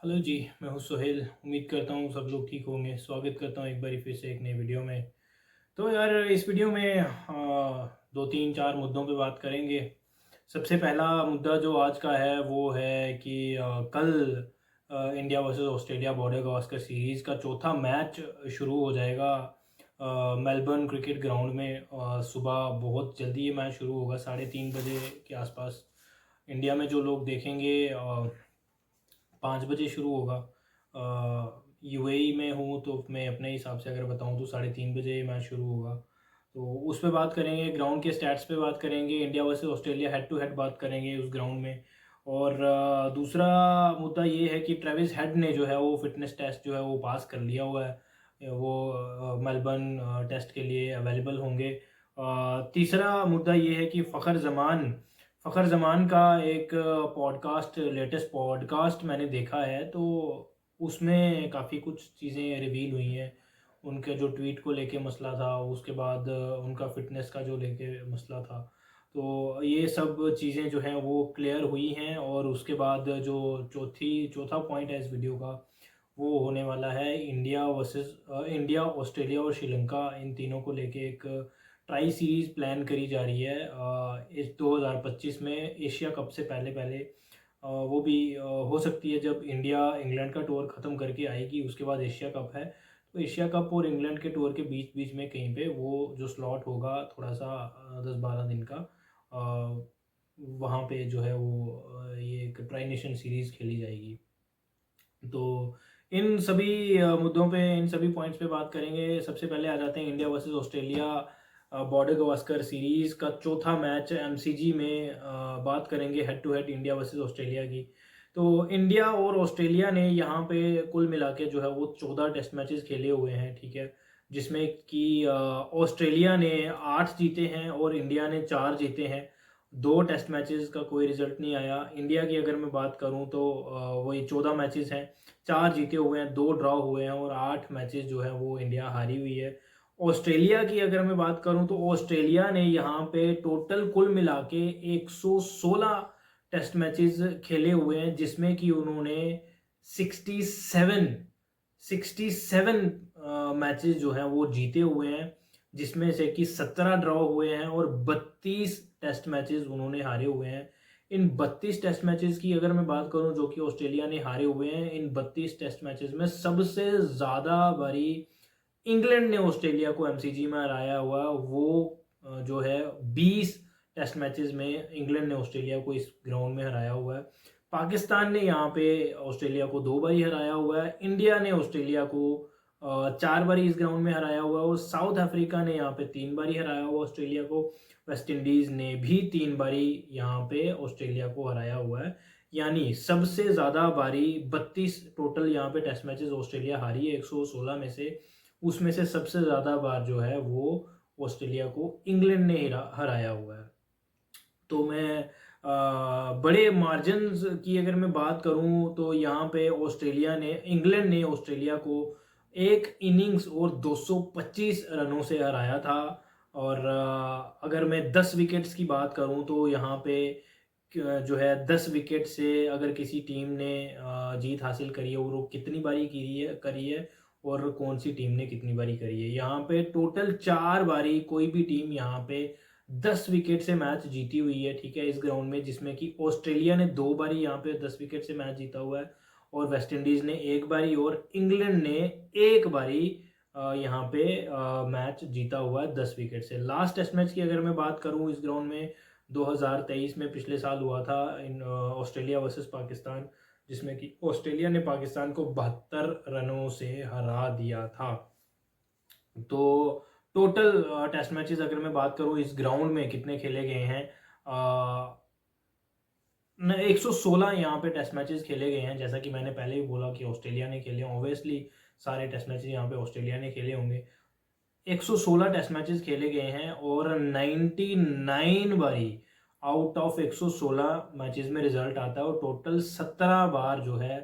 Hello जी, मैं हूँ सोहेल। उम्मीद करता हूँ सब लोग ठीक होंगे। स्वागत करता हूँ एक बारी फिर से एक नई वीडियो में। तो यार इस वीडियो में दो तीन चार मुद्दों पे बात करेंगे। सबसे पहला मुद्दा जो आज का है वो है कि कल India versus Australia border Gavaskar series का चौथा मैच शुरू हो जाएगा मेलबर्न क्रिकेट ग्राउंड में। सुबह बहुत जल्दी ये मैच शुरू होगा, 3:30 बजे के आसपास। इंडिया में जो लोग देखेंगे 5 बजे शुरू होगा। यूएई में हूँ तो मैं अपने हिसाब से अगर बताऊँ तो 3:30 बजे ये मैच शुरू होगा। तो उस पे बात करेंगे, ग्राउंड के स्टैट्स पे बात करेंगे, India versus Australia head to head बात करेंगे उस ग्राउंड में। और दूसरा मुद्दा ये है कि ट्रेविस हेड ने जो है वो फिटनेस टेस्ट जो है वो पास कर लिया हुआ है। वो मेलबर्न टेस्ट के लिए अवेलेबल होंगे। तीसरा मुद्दा ये है कि फ़खर ज़मान का एक पॉडकास्ट, लेटेस्ट पॉडकास्ट मैंने देखा है, तो उसमें काफ़ी कुछ चीज़ें रिवील हुई हैं। उनके जो ट्वीट को लेके मसला था, उसके बाद उनका फ़िटनेस का जो लेके मसला था। तो ये सब चीज़ें जो हैं वो क्लियर हुई हैं। और उसके बाद जो चौथा पॉइंट है इस वीडियो का, वो होने वाला है इंडिया, ऑस्ट्रेलिया और श्रीलंका, इन तीनों को लेके एक ट्राई सीरीज़ प्लान करी जा रही है इस 2025 में एशिया कप से पहले पहले। वो भी हो सकती है जब इंडिया इंग्लैंड का टूर ख़त्म करके आएगी, उसके बाद एशिया कप है। तो एशिया कप और इंग्लैंड के टूर के बीच बीच में कहीं पे वो जो स्लॉट होगा थोड़ा सा 10-12 दिन का, वहाँ पे जो है वो ये एक ट्राई नेशन सीरीज़ खेली जाएगी। तो इन सभी मुद्दों पे, इन सभी पॉइंट्स पे बात करेंगे। सबसे पहले आ जाते हैं India versus Australia Border Gavaskar series का चौथा मैच एमसीजी में। बात करेंगे head to head India versus Australia की। तो इंडिया और ऑस्ट्रेलिया ने यहाँ पे कुल मिला के जो है वो 14 टेस्ट मैचेस खेले हुए हैं, ठीक है। जिसमें कि ऑस्ट्रेलिया ने 8 जीते हैं और इंडिया ने 4 जीते हैं। 2 टेस्ट मैचेस का कोई रिजल्ट नहीं आया। इंडिया की अगर मैं बात करूँ तो वही 14 मैचेस हैं, 4 जीते हुए हैं, 2 ड्रॉ हुए हैं और 8 मैचेस जो है वो इंडिया हारी हुई है। ऑस्ट्रेलिया की अगर मैं बात करूं तो ऑस्ट्रेलिया ने यहाँ पे टोटल कुल मिला के 116 टेस्ट मैचेस खेले हुए हैं, जिसमें कि उन्होंने 67 67 मैचेस जो हैं वो जीते हुए हैं, जिसमें से कि 17 ड्रॉ हुए हैं और 32 टेस्ट मैचेस उन्होंने हारे हुए हैं। इन 32 टेस्ट मैचेस की अगर मैं बात करूं जो कि ऑस्ट्रेलिया ने हारे हुए हैं, इन 32 टेस्ट मैचेस में सबसे ज़्यादा बारी इंग्लैंड ने ऑस्ट्रेलिया को एमसीजी में हराया हुआ, वो जो है 20 टेस्ट मैचेस में इंग्लैंड ने ऑस्ट्रेलिया को इस ग्राउंड में हराया हुआ है। पाकिस्तान ने यहाँ पे ऑस्ट्रेलिया को 2 बारी हराया हुआ है। इंडिया ने ऑस्ट्रेलिया को 4 बारी इस ग्राउंड में हराया हुआ है और साउथ अफ्रीका ने यहाँ पे 3 बारी हराया हुआ ऑस्ट्रेलिया को। वेस्ट इंडीज़ ने भी 3 बारी यहाँ पे ऑस्ट्रेलिया को हराया हुआ है। यानी सबसे ज़्यादा बारी 32 टोटल यहाँ पे टेस्ट मैचेस ऑस्ट्रेलिया हारी है 116 में से। उसमें से सबसे ज़्यादा बार जो है वो ऑस्ट्रेलिया को इंग्लैंड ने हराया हुआ है। तो मैं बड़े मार्जिन्स की अगर मैं बात करूं तो यहाँ पे इंग्लैंड ने ऑस्ट्रेलिया को एक इनिंग्स और 225 रनों से हराया था। और अगर मैं 10 विकेट्स की बात करूं तो यहाँ पे जो है 10 विकेट से अगर किसी टीम ने जीत हासिल करी है और वो कितनी बारी करी है और कौन सी टीम ने कितनी बारी करी है। यहाँ पे टोटल 4 बारी कोई भी टीम यहाँ पे 10 विकेट से मैच जीती हुई है, ठीक है, इस ग्राउंड में। जिसमें कि ऑस्ट्रेलिया ने 2 बारी यहाँ पे 10 विकेट से मैच जीता हुआ है और वेस्ट इंडीज ने 1 बारी और इंग्लैंड ने 1 बारी यहाँ पे मैच जीता हुआ है 10 विकेट से। लास्ट टेस्ट मैच की अगर मैं बात करूँ इस ग्राउंड में, 2023 में पिछले साल हुआ था इन ऑस्ट्रेलिया वर्सेस पाकिस्तान, जिसमें कि ऑस्ट्रेलिया ने पाकिस्तान को 72 रनों से हरा दिया था। तो टोटल टेस्ट मैचेस अगर मैं बात करूं इस ग्राउंड में कितने खेले गए हैं, 116 यहाँ पे टेस्ट मैचेस खेले गए हैं। जैसा कि मैंने पहले ही बोला कि ऑस्ट्रेलिया ने खेले, ऑब्वियसली सारे टेस्ट मैचेस यहाँ पे ऑस्ट्रेलिया ने खेले होंगे। 116 टेस्ट मैचेस खेले गए हैं और 99 बारी आउट ऑफ 116 मैचेस में रिजल्ट आता है और टोटल 17 बार जो है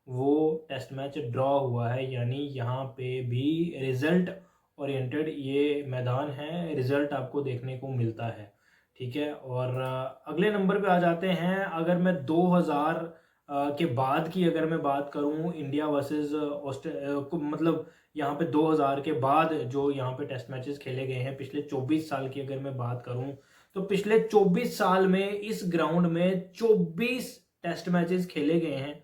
वो टेस्ट मैच ड्रॉ हुआ है। यानी यहाँ पे भी रिजल्ट ओरिएंटेड ये मैदान है, रिजल्ट आपको देखने को मिलता है, ठीक है। और अगले नंबर पे आ जाते हैं। अगर मैं 2000 के बाद की अगर मैं बात करूं, इंडिया वर्सेस मतलब यहाँ पे 2000 के बाद जो यहाँ पे टेस्ट मैचेस खेले गए हैं, पिछले 24 साल की अगर मैं बात करूं, तो पिछले 24 साल में इस ग्राउंड में 24 टेस्ट मैचेस खेले गए हैं।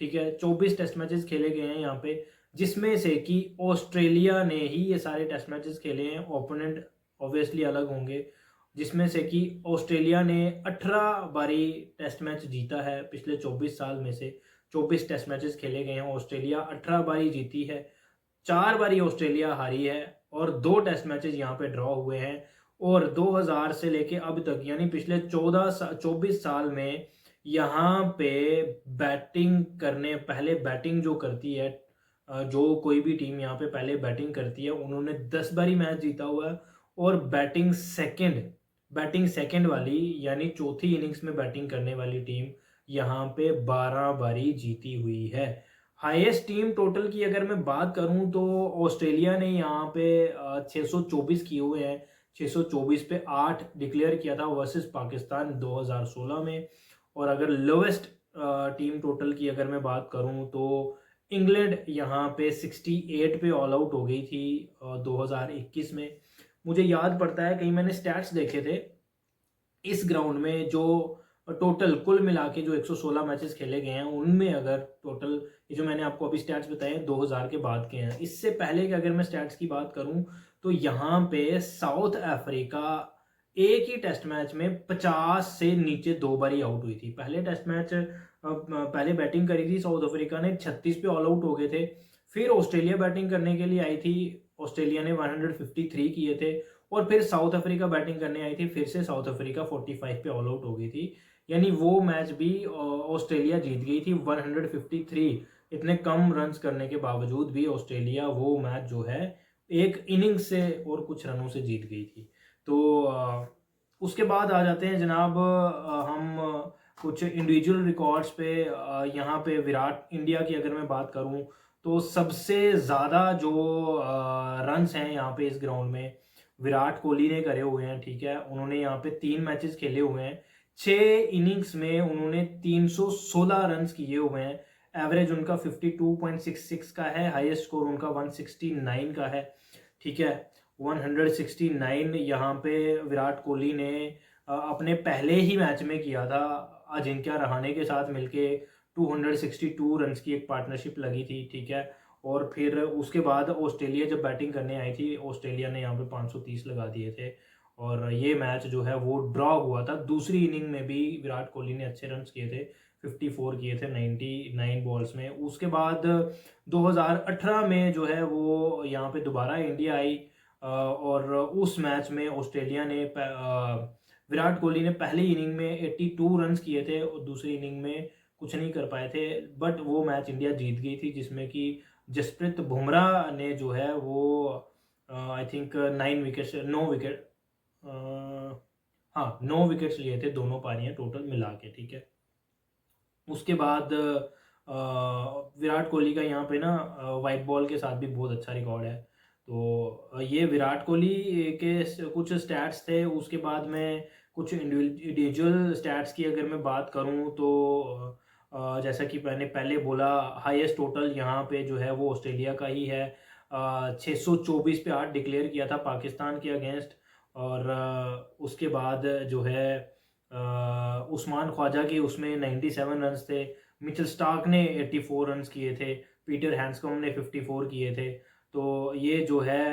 ठीक है, 24 टेस्ट मैचेस खेले गए हैं यहाँ पे, जिसमें से कि ऑस्ट्रेलिया ने ही ये सारे टेस्ट मैचेस खेले हैं। ओपोनेंट ऑब्वियसली अलग होंगे, जिसमें से कि ऑस्ट्रेलिया ने 18 बारी टेस्ट मैच जीता है। पिछले 24 साल में से 24 टेस्ट मैचेस खेले गए हैं, ऑस्ट्रेलिया 18 बारी जीती है, 4 बारी ऑस्ट्रेलिया हारी है और 2 टेस्ट मैचेस यहाँ पे ड्रॉ हुए हैं। और 2000 से लेके अब तक, यानी पिछले 24 साल में यहाँ पे बैटिंग करने, पहले बैटिंग जो करती है, जो कोई भी टीम यहाँ पे पहले बैटिंग करती है, उन्होंने 10 बारी मैच जीता हुआ है। और बैटिंग सेकंड वाली, यानी चौथी इनिंग्स में बैटिंग करने वाली टीम यहाँ पे 12 बारी जीती हुई है। हाईएस्ट टीम टोटल की अगर मैं बात करूं तो ऑस्ट्रेलिया ने यहाँ पे 624 किए हुए हैं। 624 पे 8 डिक्लेयर किया था वर्सेस पाकिस्तान 2016 में। और अगर लोवेस्ट टीम टोटल की अगर मैं बात करूं तो इंग्लैंड यहाँ पे 68 पे ऑल आउट हो गई थी 2021 में। मुझे याद पड़ता है, कहीं मैंने स्टैट्स देखे थे, इस ग्राउंड में जो टोटल कुल मिला के जो 116 मैचेस खेले गए हैं, उनमें अगर टोटल ये जो मैंने आपको अभी स्टैट्स बताए 2000 के बाद के हैं, इससे पहले के अगर मैं स्टैट्स की बात करूं तो यहाँ पे साउथ अफ्रीका एक ही टेस्ट मैच में 50 से नीचे 2 बारी आउट हुई थी। पहले टेस्ट मैच पहले बैटिंग करी थी साउथ अफ्रीका ने, 36 पे ऑल आउट हो गए थे। फिर ऑस्ट्रेलिया बैटिंग करने के लिए आई थी, ऑस्ट्रेलिया ने 153 किए थे। और फिर साउथ अफ्रीका बैटिंग करने आई थी, फिर से साउथ अफ्रीका 45 पे ऑल आउट हो गई थी। यानी वो मैच भी ऑस्ट्रेलिया जीत गई थी 153। इतने कम रन्स करने के बावजूद भी ऑस्ट्रेलिया वो मैच जो है एक इनिंग से और कुछ रनों से जीत गई थी। तो उसके बाद आ जाते हैं जनाब, हम कुछ इंडिविजुअल रिकॉर्ड्स पे। यहाँ पे विराट, इंडिया की अगर मैं बात करूँ तो सबसे ज़्यादा जो रन्स हैं यहाँ पे इस ग्राउंड में विराट कोहली ने करे हुए हैं। ठीक है, उन्होंने यहाँ पे 3 मैचेस खेले हुए हैं, 6 इनिंग्स में उन्होंने 316 रन्स किए हुए हैं। एवरेज उनका 52.66 का है, हाईएस्ट स्कोर उनका 169 का है। ठीक है, 169 यहाँ पे विराट कोहली ने अपने पहले ही मैच में किया था। अजिंक्य रहाणे के साथ मिलके 262 रन्स की एक पार्टनरशिप लगी थी। ठीक है, और फिर उसके बाद ऑस्ट्रेलिया जब बैटिंग करने आई थी, ऑस्ट्रेलिया ने यहाँ पे 530 लगा दिए थे और ये मैच जो है वो ड्रॉ हुआ था। दूसरी इनिंग में भी विराट कोहली ने अच्छे रन्स किए थे, 54 किए थे 99 बॉल्स में। उसके बाद 2018 में जो है वो यहाँ पे दोबारा इंडिया आई और उस मैच में ऑस्ट्रेलिया ने विराट कोहली ने पहली इनिंग में 82 रन्स किए थे और दूसरी इनिंग में कुछ नहीं कर पाए थे, बट वो मैच इंडिया जीत गई थी, जिसमें कि जसप्रीत बुमराह ने जो है वो आई थिंक 9 विकेट, हाँ 9 विकेट्स लिए थे दोनों पारियां टोटल मिला के। ठीक है, उसके बाद विराट कोहली का यहाँ पे ना वाइट बॉल के साथ भी बहुत अच्छा रिकॉर्ड है। तो ये विराट कोहली के कुछ स्टैट्स थे। उसके बाद में कुछ इंडिविजुअल स्टैट्स की अगर मैं बात करूँ तो जैसा कि मैंने पहले बोला, हाईएस्ट टोटल यहाँ पे जो है वो ऑस्ट्रेलिया का ही है। 624 पे 8 डिक्लेयर किया था पाकिस्तान के अगेंस्ट। और उसके बाद जो है उस्मान ख्वाजा के उसमें 97 रन्स थे, मिचेल स्टार्क ने 84 रन्स किए थे, पीटर हैंड्सकॉम्ब ने 54 किए थे। तो ये जो है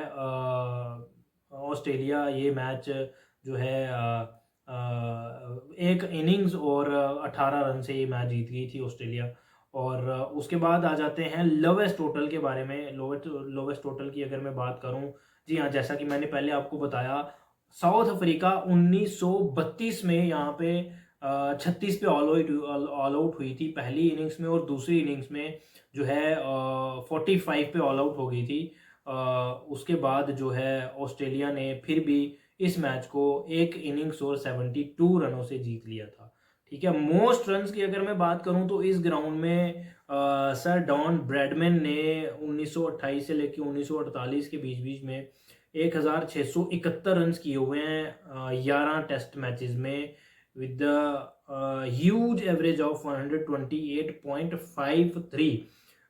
ऑस्ट्रेलिया ये मैच जो है एक इनिंग्स और 18 रन से ये मैच जीत गई थी ऑस्ट्रेलिया। और उसके बाद आ जाते हैं लोवेस्ट टोटल के बारे में। लोवेस्ट टोटल की अगर मैं बात करूं, जी हाँ, जैसा कि मैंने पहले आपको बताया, साउथ अफ्रीका 1932 में यहाँ पे 36 पे ऑल आउट हुई थी पहली इनिंग्स में, और दूसरी इनिंग्स में जो है 45 पे ऑल आउट हो गई थी। उसके बाद जो है ऑस्ट्रेलिया ने फिर भी इस मैच को एक इनिंग्स और 72 रनों से जीत लिया था। ठीक है, मोस्ट रन्स की अगर मैं बात करूं तो इस ग्राउंड में सर डॉन ब्रैडमैन ने 1928 से लेकर 1948 के बीच बीच में 1671 रन किए हुए हैं 11 टेस्ट मैचेस में, विद ह्यूज एवरेज ऑफ 128.53।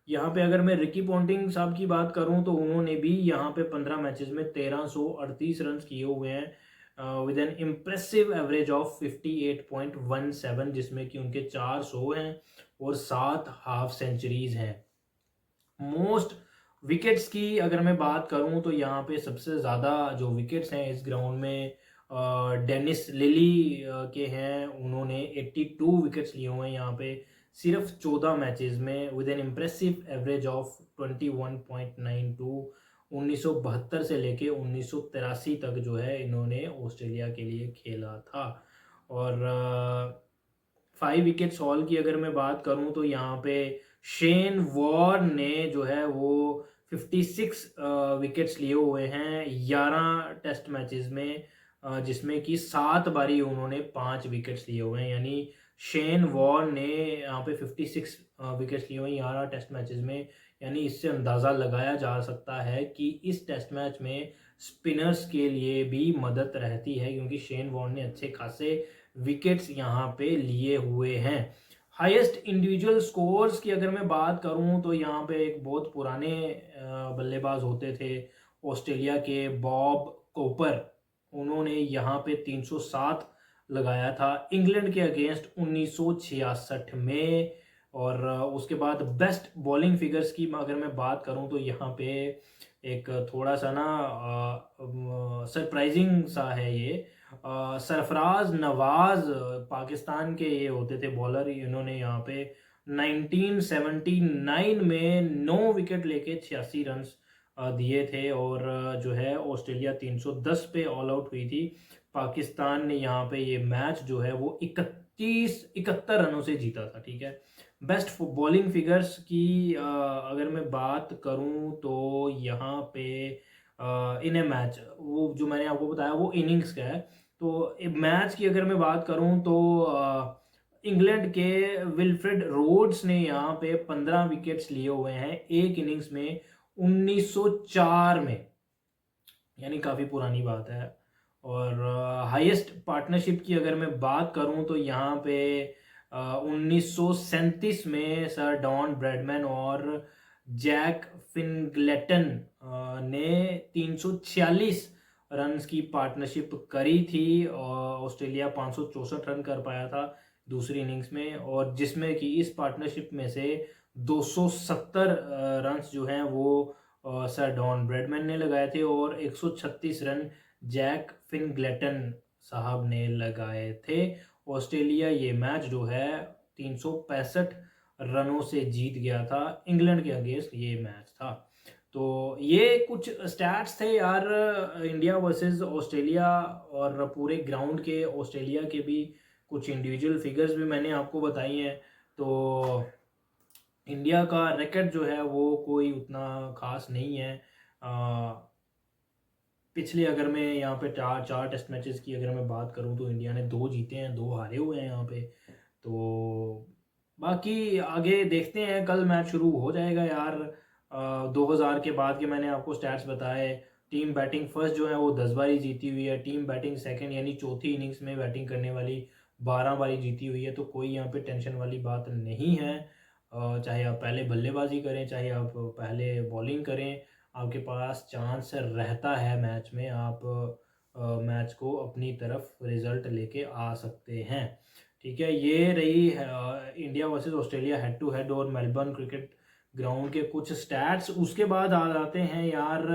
यहाँ पे अगर मैं रिकी पॉन्टिंग साहब की बात करूँ तो उन्होंने भी यहाँ पे 15 मैचेस में 1338 रन किए हुए हैं with N impressive average of 58.17, जिसमें कि उनके 400 हैं और 7 हाफ सेंचुरीज हैं। मोस्ट विकेट्स की अगर मैं बात करूं तो यहाँ पे सबसे ज़्यादा जो विकेट्स हैं इस ग्राउंड में डेनिस लिली के हैं। उन्होंने 82 विकेट्स लिए हुए हैं यहाँ पे सिर्फ 14 मैचेस में with N impressive average of 21.92। 1972 से लेके 1983 तक जो है इन्होंने ऑस्ट्रेलिया के लिए खेला था। और 5 विकेट्स हॉल की अगर मैं बात करूं तो यहाँ पे शेन वॉर्न ने जो है वो 56 विकेट्स लिए हुए हैं 11 टेस्ट मैचेस में, जिसमें कि 7 बारी उन्होंने 5 विकेट्स लिए हुए हैं। यानी शेन वॉर्न ने यहाँ पे 56 विकेट्स लिए हुए हैं 11 टेस्ट मैचेस में। यानी इससे अंदाज़ा लगाया जा सकता है कि इस टेस्ट मैच में स्पिनर्स के लिए भी मदद रहती है, क्योंकि शेन वॉर्न ने अच्छे खासे विकेट्स यहाँ पे लिए हुए हैं। हाईएस्ट इंडिविजुअल स्कोर्स की अगर मैं बात करूं तो यहाँ पे एक बहुत पुराने बल्लेबाज होते थे ऑस्ट्रेलिया के, बॉब कॉपर। उन्होंने यहाँ पे 307 लगाया था इंग्लैंड के अगेंस्ट 1966 में। और उसके बाद बेस्ट बॉलिंग फिगर्स की अगर मैं बात करूं तो यहाँ पे एक थोड़ा सा ना सरप्राइजिंग सा है ये। सरफराज नवाज पाकिस्तान के ये होते थे बॉलर। इन्होंने यहाँ पे 1979 में 9 विकेट लेके 86 रन दिए थे। और जो है ऑस्ट्रेलिया 310 पे ऑल आउट हुई थी। पाकिस्तान ने यहाँ पे ये मैच जो है वो 71 रनों से जीता था। ठीक है। बेस्ट बॉलिंग फिगर्स की अगर मैं बात करूं तो यहाँ पे इन ए मैच, वो जो मैंने आपको बताया वो इनिंग्स का है। तो मैच की अगर मैं बात करूं तो इंग्लैंड के विल्फ्रेड रोड्स ने यहाँ पे 15 विकेट्स लिए हुए हैं एक इनिंग्स में 1904 में, यानी काफ़ी पुरानी बात है। और हाईएस्ट पार्टनरशिप की अगर मैं बात करूं तो यहाँ पे 1937 में सर डॉन ब्रैडमैन और जैक फिनग्लेटन ने 346 रन्स की पार्टनरशिप करी थी। और ऑस्ट्रेलिया 564 रन कर पाया था दूसरी इनिंग्स में, और जिसमें कि इस पार्टनरशिप में से 270 रन्स जो हैं वो सर डॉन ब्रैडमैन ने लगाए थे और 136 रन जैक फिनग्लेटन साहब ने लगाए थे। ऑस्ट्रेलिया ये मैच जो है 365 रनों से जीत गया था इंग्लैंड के अगेंस्ट ये मैच था। तो ये कुछ स्टैट्स थे यार इंडिया वर्सेस ऑस्ट्रेलिया, और पूरे ग्राउंड के ऑस्ट्रेलिया के भी कुछ इंडिविजुअल फिगर्स भी मैंने आपको बताई हैं। तो इंडिया का रिकॉर्ड जो है वो कोई उतना खास नहीं है। पिछले अगर मैं यहाँ पे चार टेस्ट मैचेस की अगर मैं बात करूँ तो इंडिया ने 2 जीते हैं 2 हारे हुए हैं यहाँ पे। तो बाकी आगे देखते हैं, कल मैच शुरू हो जाएगा यार। 2000 के बाद के मैंने आपको स्टैट्स बताए। टीम बैटिंग फर्स्ट जो है वो 10 बारी जीती हुई है। टीम बैटिंग सेकंड यानी चौथी इनिंग्स में बैटिंग करने वाली 12 बारी जीती हुई है। तो कोई यहाँ पे टेंशन वाली बात नहीं है। चाहे आप पहले बल्लेबाजी करें चाहे आप पहले बॉलिंग करें, आपके पास चांस रहता है मैच में, आप मैच को अपनी तरफ रिजल्ट लेके आ सकते हैं। ठीक है। ये रही India versus Australia head to head और मेलबर्न क्रिकेट ग्राउंड के कुछ स्टैट्स। उसके बाद आ जाते हैं यार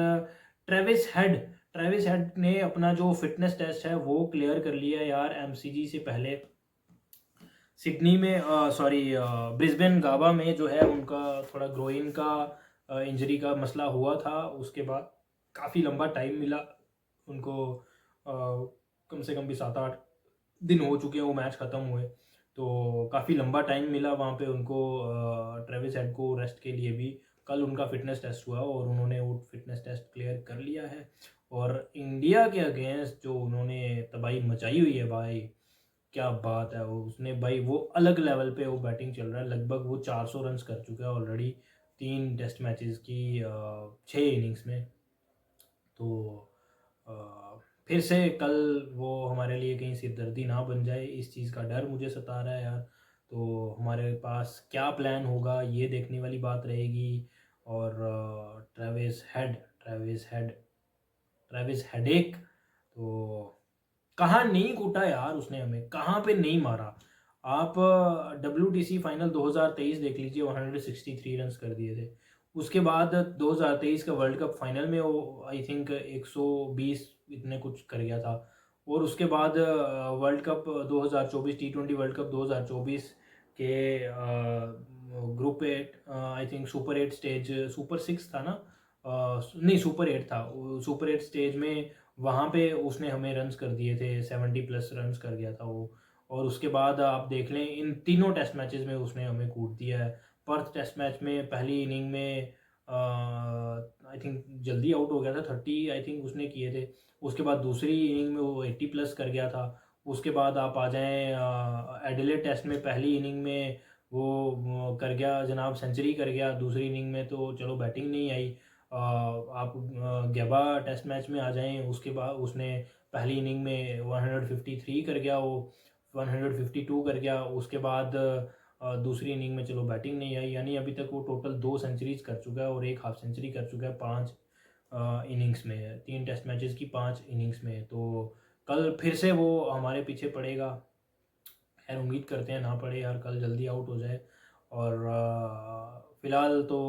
ट्रेविस हेड ने अपना जो फिटनेस टेस्ट है वो क्लियर कर लिया यार एमसीजी से पहले। सिडनी में ब्रिस्बेन गाबा में जो है उनका थोड़ा ग्रोइन का इंजरी का मसला हुआ था। उसके बाद काफ़ी लंबा टाइम मिला उनको, कम से कम भी 7-8 दिन हो चुके हैं वो मैच ख़त्म हुए। तो काफ़ी लंबा टाइम मिला वहाँ पे उनको, ट्रेविस हेड को रेस्ट के लिए भी। कल उनका फिटनेस टेस्ट हुआ और उन्होंने वो फिटनेस टेस्ट क्लियर कर लिया है। और इंडिया के अगेंस्ट जो उन्होंने तबाही मचाई हुई है भाई, क्या बात है। वो उसने भाई वो अलग लेवल पे वो बैटिंग चल रहा है। लगभग वो 400 रन कर चुका है ऑलरेडी 3 टेस्ट मैचेस की 6 इनिंग्स में। तो फिर से कल वो हमारे लिए कहीं सिरदर्दी ना बन जाए, इस चीज़ का डर मुझे सता रहा है यार। तो हमारे पास क्या प्लान होगा ये देखने वाली बात रहेगी। और ट्रेविस हेडेक तो कहाँ नहीं कूटा यार उसने हमें, कहाँ पे नहीं मारा। आप WTC फाइनल 2023 देख लीजिए, 163 रन्स कर दिए थे। उसके बाद 2023 का वर्ल्ड कप फाइनल में वो आई थिंक 120 इतने कुछ कर गया था। और उसके बाद world cup 2024 T20 world cup 2024 के group eight I think super 8 stage, super 6 था ना, नहीं सुपर 8 था, सुपर 8 स्टेज में वहाँ पे उसने हमें रन्स कर दिए थे, 70+ रन्स कर गया था वो। और उसके बाद आप देख लें इन तीनों टेस्ट मैचेस में उसने हमें कूट दिया है। पर्थ टेस्ट मैच में पहली इनिंग में आई थिंक जल्दी आउट हो गया था, 30 आई थिंक उसने किए थे। उसके बाद दूसरी इनिंग में वो 80+ कर गया था। उसके बाद आप आ जाएं एडिलेड टेस्ट में, पहली इनिंग में वो कर गया जनाब, सेंचुरी कर गया। दूसरी इनिंग में तो चलो बैटिंग नहीं आई। आप गैबा टेस्ट मैच में आ जाएं, उसके बाद उसने पहली इनिंग में 153 कर गया, वो 152 कर गया। उसके बाद दूसरी इनिंग में चलो बैटिंग नहीं आई, यानी अभी तक वो टोटल 2 सेंचुरीज कर चुका है और 1 हाफ सेंचुरी कर चुका है 5 इनिंग्स में, 3 टेस्ट मैचेस की 5 इनिंग्स में। तो कल फिर से वो हमारे पीछे पड़ेगा। खैर उम्मीद करते हैं ना पड़े यार, कल जल्दी आउट हो जाए। और फिलहाल तो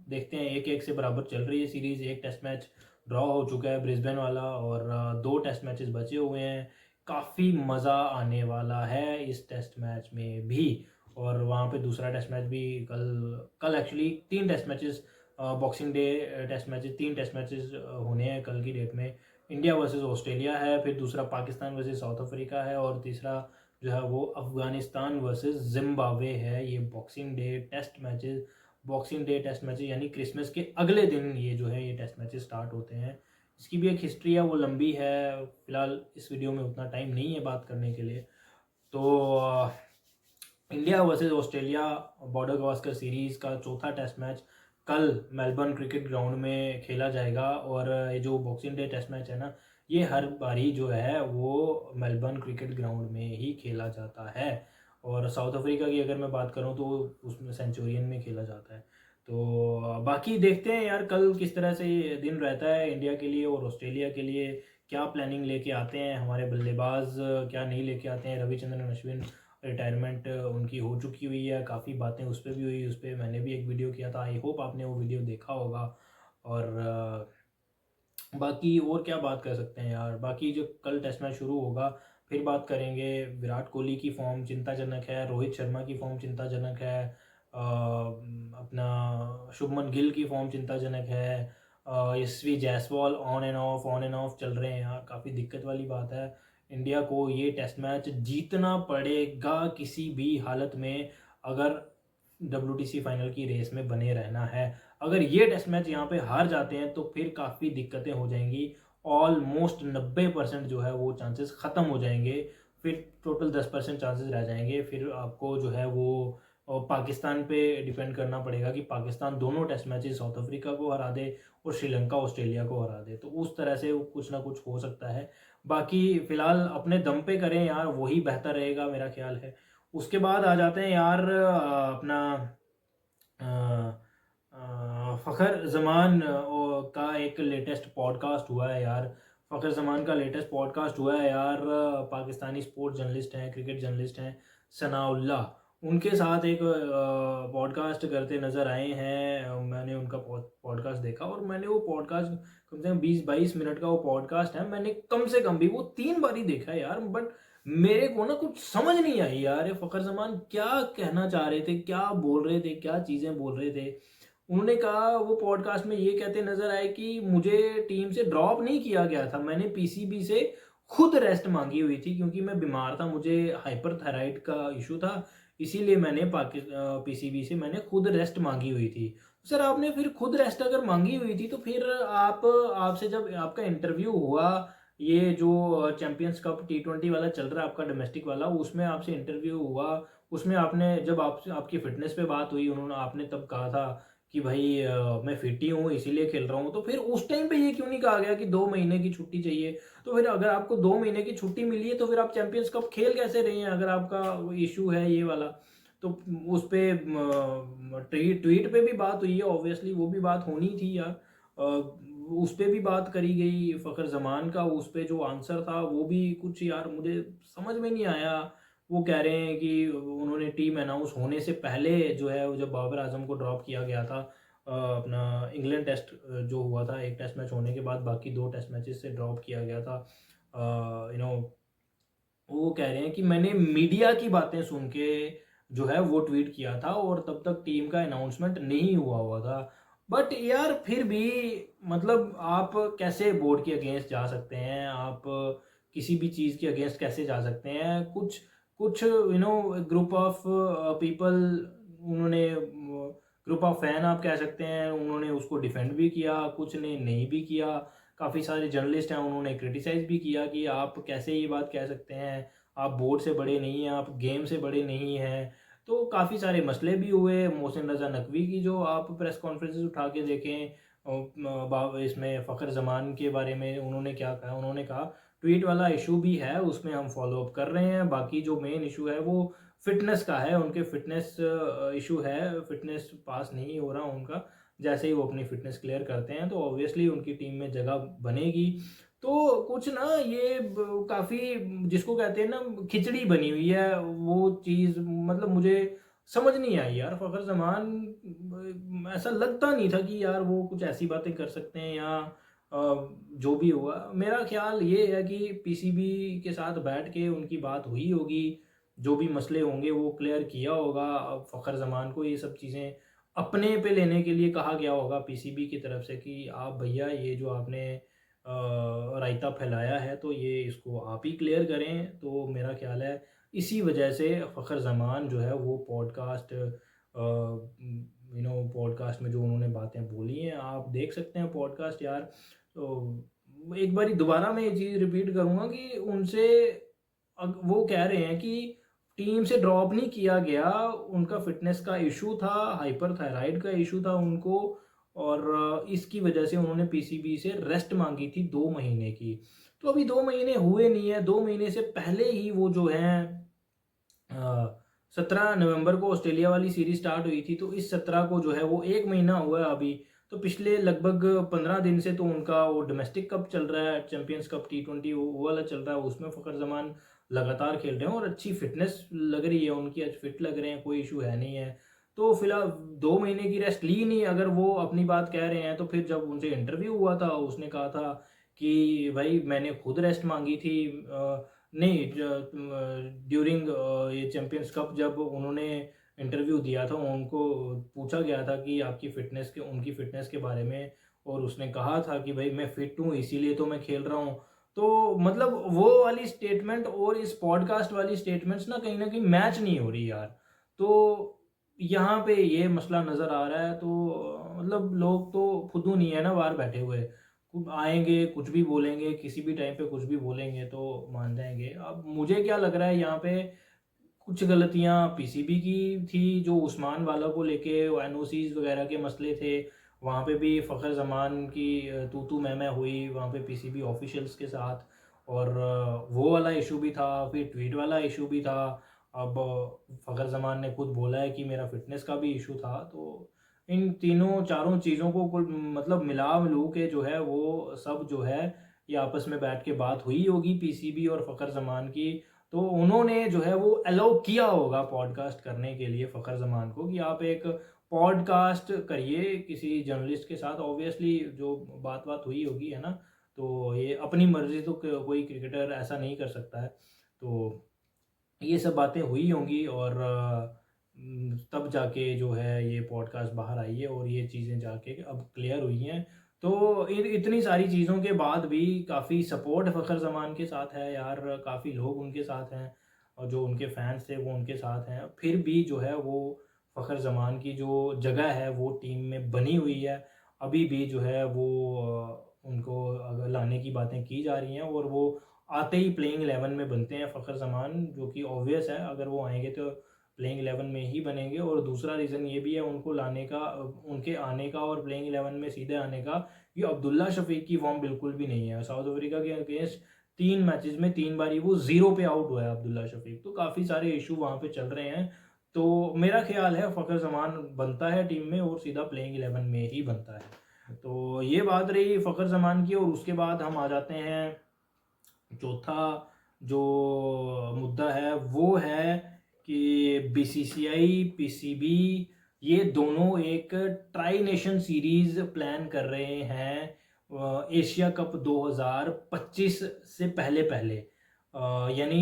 देखते हैं, 1-1 से बराबर चल रही है सीरीज़। एक टेस्ट मैच ड्रॉ हो चुका है ब्रिस्बेन वाला, और 2 टेस्ट मैचेस बचे हुए हैं। काफ़ी मज़ा आने वाला है इस टेस्ट मैच में भी। और वहाँ पे दूसरा टेस्ट मैच भी कल कल actually 3 test matches, boxing day test matches, 3 test matches होने हैं कल की डेट में। इंडिया वर्सेस ऑस्ट्रेलिया है, फिर दूसरा पाकिस्तान वर्सेस साउथ अफ्रीका है, और तीसरा जो है वो अफ़गानिस्तान वर्सेस जिम्बाब्वे है। ये boxing day test matches, boxing day test matches यानी क्रिसमस के अगले दिन ये जो है ये टेस्ट मैचेस स्टार्ट होते हैं। इसकी भी एक हिस्ट्री है, वो लंबी है। फिलहाल इस वीडियो में उतना टाइम नहीं है बात करने के लिए। तो India versus Australia Border Gavaskar series का चौथा टेस्ट मैच कल मेलबर्न क्रिकेट ग्राउंड में खेला जाएगा। और ये जो बॉक्सिंग डे टेस्ट मैच है ना, ये हर बारी जो है वो मेलबर्न क्रिकेट ग्राउंड में ही खेला जाता है। और साउथ अफ्रीका की अगर मैं बात करूं तो उसमें सेंचुरियन में खेला जाता है। तो बाकी देखते हैं यार कल किस तरह से ये दिन रहता है इंडिया के लिए और ऑस्ट्रेलिया के लिए। क्या प्लानिंग लेके आते हैं हमारे बल्लेबाज, क्या नहीं लेके आते हैं। रविचंद्रन अश्विन रिटायरमेंट उनकी हो चुकी हुई है, काफ़ी बातें उस पर भी हुई, उस पर मैंने भी एक वीडियो किया था। आई होप आपने वो वीडियो देखा होगा। और बाकी और क्या बात कर सकते हैं यार। बाकी जो कल टेस्ट मैच शुरू होगा फिर बात करेंगे। विराट कोहली की फॉर्म चिंताजनक है, रोहित शर्मा की फॉर्म चिंताजनक है, अपना शुभमन गिल की फॉर्म चिंताजनक है, यशस्वी जायसवाल ऑन एंड ऑफ चल रहे हैं यार। काफ़ी दिक्कत वाली बात है। इंडिया को ये टेस्ट मैच जीतना पड़ेगा किसी भी हालत में, अगर WTC फाइनल की रेस में बने रहना है। अगर ये टेस्ट मैच यहाँ पे हार जाते हैं तो फिर काफ़ी दिक्कतें हो जाएंगी। ऑलमोस्ट 90% जो है वो चांसेस ख़त्म हो जाएंगे। फिर टोटल 10% चांसेस रह जाएंगे। फिर आपको जो है वो पाकिस्तान पे डिपेंड करना पड़ेगा कि पाकिस्तान दोनों टेस्ट मैचेस साउथ अफ्रीका को हरा दे और श्रीलंका ऑस्ट्रेलिया को हरा दे। तो उस तरह से कुछ ना कुछ हो सकता है। बाकी फ़िलहाल अपने दम पे करें यार, वही बेहतर रहेगा मेरा ख्याल है। उसके बाद आ जाते हैं यार अपना फ़खर ज़मान का एक लेटेस्ट पॉडकास्ट हुआ है यार। फ़खर ज़मान का लेटेस्ट पॉडकास्ट हुआ है यार। पाकिस्तानी स्पोर्ट्स जर्नलिस्ट हैं, क्रिकेट जर्नलिस्ट हैं सनाउल्लाह, उनके साथ एक पॉडकास्ट करते नज़र आए हैं। मैंने उनका पॉडकास्ट देखा और मैंने वो पॉडकास्ट कम से कम 20-22 मिनट का वो पॉडकास्ट है, मैंने कम से कम भी वो 3 बार ही देखा है यार। बट मेरे को ना कुछ समझ नहीं आई यार, ये फ़खर ज़मान क्या कहना चाह रहे थे, क्या बोल रहे थे, क्या चीज़ें बोल रहे थे। उन्होंने कहा वो पॉडकास्ट में ये कहते नज़र आए कि मुझे टीम से ड्रॉप नहीं किया गया था, मैंने PCB से खुद रेस्ट मांगी हुई थी क्योंकि मैं बीमार था, मुझे हाइपरथायराइड का इशू था, इसीलिए मैंने PCB से मैंने खुद रेस्ट मांगी हुई थी। सर आपने फिर खुद रेस्ट अगर मांगी हुई थी तो फिर आपसे जब आपका इंटरव्यू हुआ, ये जो चैंपियंस कप T20 वाला चल रहा है आपका डोमेस्टिक वाला, उसमें आपसे इंटरव्यू हुआ, उसमें आपने जब आपसे आपकी फ़िटनेस पे बात हुई, उन्होंने आपने तब कहा था कि भाई मैं फिट ही हूँ इसीलिए खेल रहा हूँ, तो फिर उस टाइम पे ये क्यों नहीं कहा गया कि 2 महीने की छुट्टी चाहिए? तो फिर अगर आपको 2 महीने की छुट्टी मिली है तो फिर आप चैंपियंस कप खेल कैसे रहे हैं अगर आपका इश्यू है ये वाला? तो उस पे ट्वीट ट्वीट पे भी बात हुई है, ऑब्वियसली वो भी बात होनी थी यार। उस पे भी बात करी गई, फ़खर ज़मान का उस पे जो आंसर था वो भी कुछ यार मुझे समझ में नहीं आया। वो कह रहे हैं कि उन्होंने टीम अनाउंस होने से पहले जो है वो जब बाबर आज़म को ड्रॉप किया गया था, अपना इंग्लैंड टेस्ट जो हुआ था, 1 टेस्ट मैच होने के बाद बाकी 2 टेस्ट मैचेस से ड्रॉप किया गया था। यू नो वो कह रहे हैं कि मैंने मीडिया की बातें सुन के जो है वो ट्वीट किया था और तब तक टीम का अनाउंसमेंट नहीं हुआ हुआ था। बट यार फिर भी मतलब आप कैसे बोर्ड के अगेंस्ट जा सकते हैं? आप किसी भी चीज़ के अगेंस्ट कैसे जा सकते हैं? कुछ कुछ ग्रुप ऑफ पीपल, उन्होंने ग्रुप ऑफ फैन आप कह सकते हैं, उन्होंने उसको डिफेंड भी किया, कुछ ने नहीं भी किया। काफ़ी सारे जर्नलिस्ट हैं, उन्होंने क्रिटिसाइज़ भी किया कि आप कैसे ये बात कह सकते हैं, आप बोर्ड से बड़े नहीं हैं, आप गेम से बड़े नहीं हैं। तो काफ़ी सारे मसले भी हुए। मोहसिन रज़ा नकवी की जो आप प्रेस कॉन्फ्रेंसेस उठा के देखें, इसमें फ़खर ज़मान के बारे में उन्होंने क्या कहा, उन्होंने कहा ट्वीट वाला इशू भी है, उसमें हम फॉलो अप कर रहे हैं, बाकी जो मेन इशू है वो फिटनेस का है, उनके फिटनेस इशू है, फिटनेस पास नहीं हो रहा उनका। जैसे ही वो अपनी फ़िटनेस क्लियर करते हैं, तो ऑब्वियसली उनकी टीम में जगह बनेगी। तो कुछ ना ये ब काफ़ी जिसको कहते हैं ना खिचड़ी बनी हुई है, वो चीज़ मतलब मुझे समझ नहीं आई यार। फ़खर ज़मान ऐसा लगता नहीं था कि यार वो कुछ ऐसी बातें कर सकते हैं या जो भी हुआ। मेरा ख़्याल ये है कि पीसीबी के साथ बैठ के उनकी बात हुई होगी, जो भी मसले होंगे वो क्लियर किया होगा। फ़खर ज़मान को ये सब चीज़ें अपने पे लेने के लिए कहा गया होगा पीसीबी की तरफ से कि आप भैया ये जो आपने रायता फैलाया है तो ये इसको आप ही क्लियर करें। तो मेरा ख़्याल है इसी वजह से फ़खर ज़मान जो है वो पॉडकास्ट पॉडकास्ट में जो उन्होंने बातें बोली हैं, आप देख सकते हैं पॉडकास्ट यार। तो एक बारी दोबारा मैं ये चीज़ रिपीट करूँगा कि उनसे वो कह रहे हैं कि टीम से ड्रॉप नहीं किया गया, उनका फ़िटनेस का इश्यू था, हाइपरथायरॉइड का इश्यू था उनको और इसकी वजह से उन्होंने पीसीबी से रेस्ट माँगी थी 2 महीने की। तो अभी 2 महीने हुए नहीं है, 2 महीने से पहले ही वो जो हैं 17 नवंबर को ऑस्ट्रेलिया वाली सीरीज़ स्टार्ट हुई थी, तो इस 17 को जो है वो 1 महीना हुआ है अभी। तो पिछले लगभग 15 दिन से तो उनका वो डोमेस्टिक कप चल रहा है, चैंपियंस कप टी20 वो वाला चल रहा है, उसमें फ़खर ज़मान लगातार खेल रहे हैं और अच्छी फ़िटनेस लग रही है उनकी, आज फिट लग रहे हैं, कोई इश्यू है नहीं है। तो फिलहाल 2 महीने की रेस्ट ली नहीं, अगर वो अपनी बात कह रहे हैं, तो फिर जब उनसे इंटरव्यू हुआ था, उसने कहा था कि भई मैंने खुद रेस्ट माँगी थी। नहीं, ड्यूरिंग ये चैंपियंस कप जब उन्होंने इंटरव्यू दिया था, उनको पूछा गया था कि आपकी फ़िटनेस के उनकी फ़िटनेस के बारे में, और उसने कहा था कि भई मैं फ़िट हूँ इसीलिए तो मैं खेल रहा हूँ। तो मतलब वो वाली स्टेटमेंट और इस पॉडकास्ट वाली स्टेटमेंट्स ना कहीं न कहीं मैच नहीं हो रही यार। तो यहाँ पे ये मसला नज़र आ रहा है। तो मतलब लोग तो फुद्दू नहीं है ना बाहर बैठे हुए। आएँगे, कुछ भी बोलेंगे, किसी भी टाइम पे कुछ भी बोलेंगे तो मान जाएँगे। अब मुझे क्या लग रहा है यहाँ पे कुछ गलतियाँ पीसीबी की थी, जो उस्मान वाला को लेके एनओसीज़ वगैरह के मसले थे, वहाँ पे भी फ़खर ज़मान की तू-तू मैं-मैं हुई वहाँ पे पीसीबी ऑफ़िशियल्स के साथ, और वो वाला इश्यू भी था, फिर ट्वीट वाला इश्यू भी था। अब फ़खर ज़मान ने खुद बोला है कि मेरा फ़िटनेस का भी इश्यू था। तो इन तीनों चारों चीज़ों को कुल मतलब मिला-विलू के जो है वो सब जो है ये आपस में बैठ के बात हुई होगी पीसीबी और फ़खर ज़मान की। तो उन्होंने जो है वो अलाउ किया होगा पॉडकास्ट करने के लिए फ़खर ज़मान को कि आप एक पॉडकास्ट करिए किसी जर्नलिस्ट के साथ। ऑब्वियसली जो बात-वात हुई होगी, है ना? तो ये अपनी मर्ज़ी तो कोई क्रिकेटर ऐसा नहीं कर सकता है। तो ये सब बातें हुई होंगी और तब जाके जो है ये पॉडकास्ट बाहर आई है और ये चीज़ें जाके अब क्लियर हुई हैं। तो इतनी सारी चीज़ों के बाद भी काफ़ी सपोर्ट फ़खर ज़मान के साथ है यार, काफ़ी लोग उनके साथ हैं और जो उनके फैन्स थे वो उनके साथ हैं। फिर भी जो है वो फ़खर ज़मान की जो जगह है वो टीम में बनी हुई है। अभी भी जो है वो उनको अगर लाने की बातें की जा रही हैं और वो आते ही प्लेइंग 11 में बनते हैं फ़खर ज़मान, जो कि ऑब्वियस है अगर वो आएँगे तो प्लेइंग 11 में ही बनेंगे। और दूसरा रीज़न ये भी है उनको लाने का, उनके आने का और प्लेइंग 11 में सीधे आने का, कि अब्दुल्ला शफीक की फॉर्म बिल्कुल भी नहीं है। साउथ अफ्रीका के अगेंस्ट 3 मैचेस में 3 बारी वो 0 पे आउट हुआ है अब्दुल्ला शफीक, तो काफ़ी सारे इशू वहाँ पे चल रहे हैं। तो मेरा ख्याल है फ़खर ज़मान बनता है टीम में और सीधा प्लेइंग 11 में ही बनता है। तो ये बात रही फ़खर ज़मान की। और उसके बाद हम आ जाते हैं, चौथा जो मुद्दा है वो है कि बीसीसीआई, पीसीबी ये दोनों एक ट्राई नेशन सीरीज़ प्लान कर रहे हैं एशिया कप 2025 से पहले पहले। यानी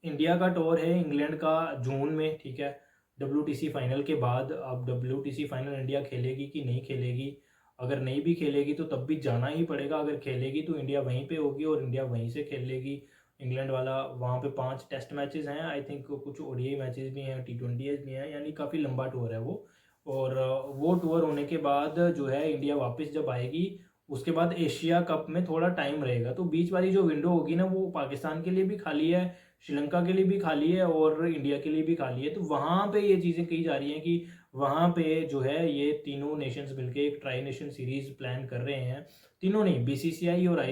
इंडिया का टूर है इंग्लैंड का जून में, ठीक है, डब्ल्यूटीसी फाइनल के बाद। अब डब्ल्यूटीसी फाइनल इंडिया खेलेगी कि नहीं खेलेगी, अगर नहीं भी खेलेगी तो तब भी जाना ही पड़ेगा, अगर खेलेगी तो इंडिया वहीं पे होगी और इंडिया वहीं से खेल लेगी। इंग्लैंड वाला वहाँ पे 5 टेस्ट मैचेस हैं, आई थिंक कुछ ओडीआई मैचेस भी हैं, T20 भी हैं, यानी काफ़ी लंबा टूर है वो। और वो टूर होने के बाद जो है इंडिया वापस जब आएगी, उसके बाद एशिया कप में थोड़ा टाइम रहेगा, तो बीच वाली जो विंडो होगी ना वो पाकिस्तान के लिए भी खाली है, श्रीलंका के लिए भी खाली है और इंडिया के लिए भी खाली है। तो वहाँ पे ये चीज़ें कही जा रही हैं कि वहाँ पे जो है ये तीनों नेशंस मिलके एक ट्राई नेशन सीरीज़ प्लान कर रहे हैं। तीनों नहीं, बीसीसीआई और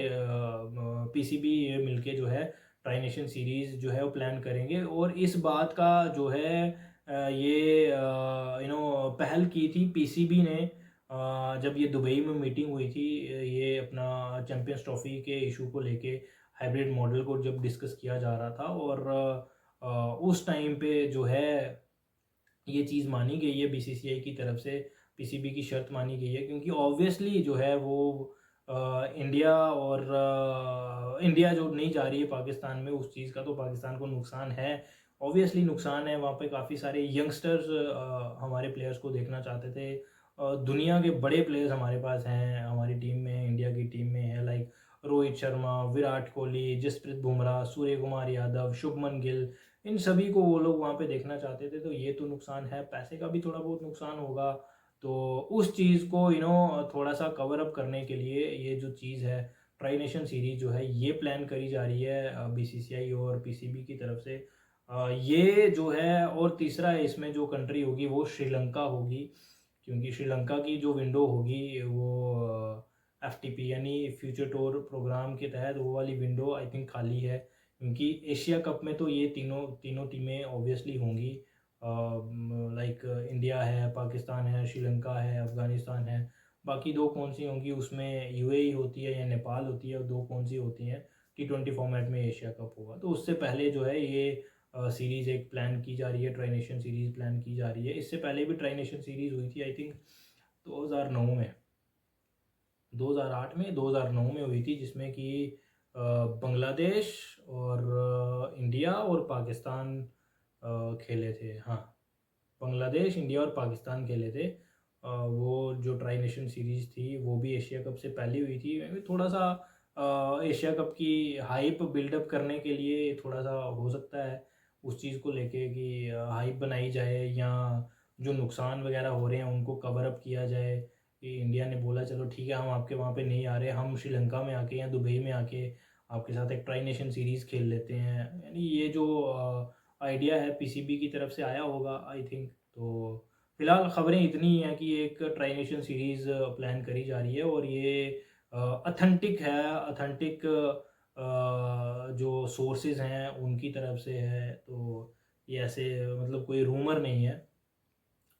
पीसीबी ये मिलके जो है ट्राई नेशन सीरीज़ जो है वो प्लान करेंगे। और इस बात का जो है ये पहल की थी पीसीबी ने जब ये दुबई में मीटिंग हुई थी, ये अपना चैंपियंस ट्रॉफी के इशू को लेके हाइब्रिड मॉडल को जब डिस्कस किया जा रहा था। और उस टाइम पे जो है ये चीज़ मानी गई है बीसीसीआई की तरफ से, पीसीबी की शर्त मानी गई है, क्योंकि ऑब्वियसली जो है वो इंडिया और इंडिया जो नहीं जा रही है पाकिस्तान में, उस चीज़ का तो पाकिस्तान को नुकसान है, ऑब्वियसली नुकसान है। वहाँ पे काफ़ी सारे यंगस्टर्स हमारे प्लेयर्स को देखना चाहते थे। दुनिया के बड़े प्लेयर्स हमारे पास हैं, हमारी टीम में, इंडिया की टीम में है, लाइक रोहित शर्मा, विराट कोहली, जसप्रीत बुमराह, सूर्य कुमार यादव, शुभमन गिल, इन सभी को वो लोग वहाँ पे देखना चाहते थे। तो ये तो नुकसान है, पैसे का भी थोड़ा बहुत नुकसान होगा। तो उस चीज़ को थोड़ा सा कवर अप करने के लिए ये जो चीज़ है ट्राई नेशन सीरीज जो है ये प्लान करी जा रही है बीसीसीआई और पीसीबी की तरफ से। ये जो है, और तीसरा है इसमें जो कंट्री होगी वो श्रीलंका होगी, क्योंकि श्रीलंका की जो विंडो होगी वो एफटीपी यानी फ्यूचर टूर प्रोग्राम के तहत वो वाली विंडो आई थिंक खाली है, क्योंकि एशिया कप में तो ये तीनों तीनों टीमें ऑब्वियसली होंगी, लाइक इंडिया है, पाकिस्तान है, श्रीलंका है, अफ़गानिस्तान है। बाकी दो कौन सी होंगी उसमें यूएई होती है या नेपाल होती है, दो कौन सी होती हैं। T20 फॉर्मेट में एशिया कप होगा, तो उससे पहले जो है ये सीरीज़ एक प्लान की जा रही है, ट्राई नेशन सीरीज़ प्लान की जा रही है। इससे पहले भी ट्राई नेशन सीरीज़ हुई थी आई थिंक 2009 में, 2008 में, 2009 में हुई थी, जिसमें कि बांग्लादेश और इंडिया और पाकिस्तान खेले थे। हाँ, बांग्लादेश, इंडिया और पाकिस्तान खेले थे। वो जो ट्राई नेशन सीरीज़ थी वो भी एशिया कप से पहले हुई थी। थोड़ा सा एशिया कप की हाइप बिल्डअप करने के लिए थोड़ा सा हो सकता है उस चीज़ को लेके कि हाइप बनाई जाए, या जो नुकसान वगैरह हो रहे हैं उनको कवर अप किया जाए, कि इंडिया ने बोला चलो ठीक है हम आपके वहाँ पे नहीं आ रहे, हम श्रीलंका में आके या दुबई में आके आपके साथ एक ट्राई नेशन सीरीज़ खेल लेते हैं। यानी ये जो आइडिया है पीसीबी की तरफ से आया होगा आई थिंक। तो फिलहाल खबरें इतनी ही हैं कि एक ट्राई नेशन सीरीज़ प्लान करी जा रही है, और ये ऑथेंटिक है, ऑथेंटिक जो सोर्सेज हैं उनकी तरफ से है। तो ये ऐसे मतलब कोई रूमर नहीं है।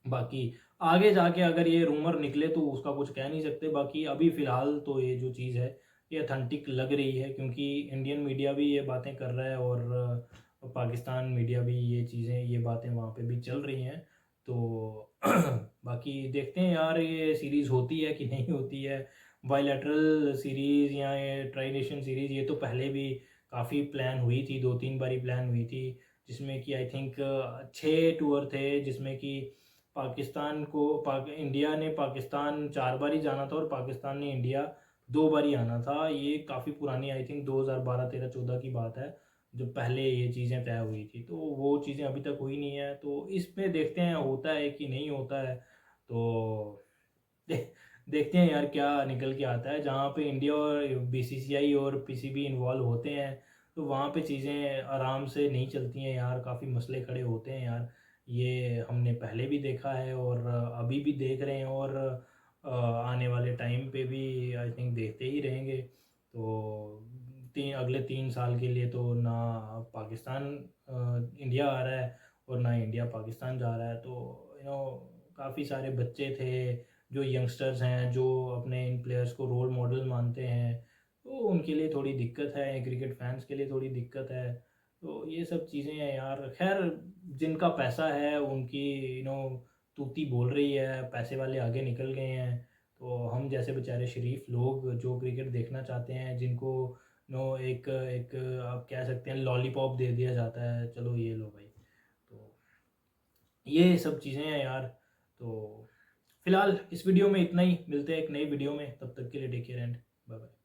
बाकी आगे जाके अगर ये रूमर निकले तो उसका कुछ कह नहीं सकते। बाकी अभी फ़िलहाल तो ये जो चीज़ है ये ऑथेंटिक लग रही है, क्योंकि इंडियन मीडिया भी ये बातें कर रहा है और पाकिस्तान मीडिया भी ये चीज़ें, ये बातें वहाँ पे भी चल रही हैं। तो बाकी देखते हैं यार ये सीरीज़ होती है कि नहीं होती है। बायलैटरल सीरीज़ या ये ट्राई नेशन सीरीज़ ये तो पहले भी काफ़ी प्लान हुई थी, 2-3 बारी प्लान हुई थी, जिसमें कि आई थिंक 6 टूर थे, जिसमें कि इंडिया ने पाकिस्तान 4 बार ही जाना था और पाकिस्तान ने इंडिया 2 बार ही आना था। ये काफ़ी पुरानी आई थिंक 2012, 13, 14 की बात है, जब पहले ये चीज़ें तय हुई थी। तो वो चीज़ें अभी तक हुई नहीं है, तो इसमें देखते हैं होता है कि नहीं होता है। तो दे, देखते हैं यार क्या निकल के आता है। जहाँ पे इंडिया और बीसीसीआई और पीसीबी इन्वॉल्व होते हैं तो वहाँ पे चीज़ें आराम से नहीं चलती हैं यार, काफ़ी मसले खड़े होते हैं यार। ये हमने पहले भी देखा है और अभी भी देख रहे हैं और आने वाले टाइम पे भी आई थिंक देखते ही रहेंगे। तो अगले 3 साल के लिए तो ना पाकिस्तान इंडिया आ रहा है और ना इंडिया पाकिस्तान जा रहा है। तो काफ़ी सारे बच्चे थे जो यंगस्टर्स हैं जो अपने इन प्लेयर्स को रोल मॉडल मानते हैं, तो उनके लिए थोड़ी दिक्कत है, क्रिकेट फैंस के लिए थोड़ी दिक्कत है। तो ये सब चीज़ें हैं यार। खैर, जिनका पैसा है उनकी तूती बोल रही है, पैसे वाले आगे निकल गए हैं। तो हम जैसे बेचारे शरीफ लोग जो क्रिकेट देखना चाहते हैं, जिनको एक एक आप कह सकते हैं लॉलीपॉप दे दिया जाता है, चलो ये लो भाई। तो ये सब चीज़ें हैं यार। तो फिलहाल इस वीडियो में इतना ही, मिलते हैं एक नई वीडियो में, तब तक के लिए take care and bye bye.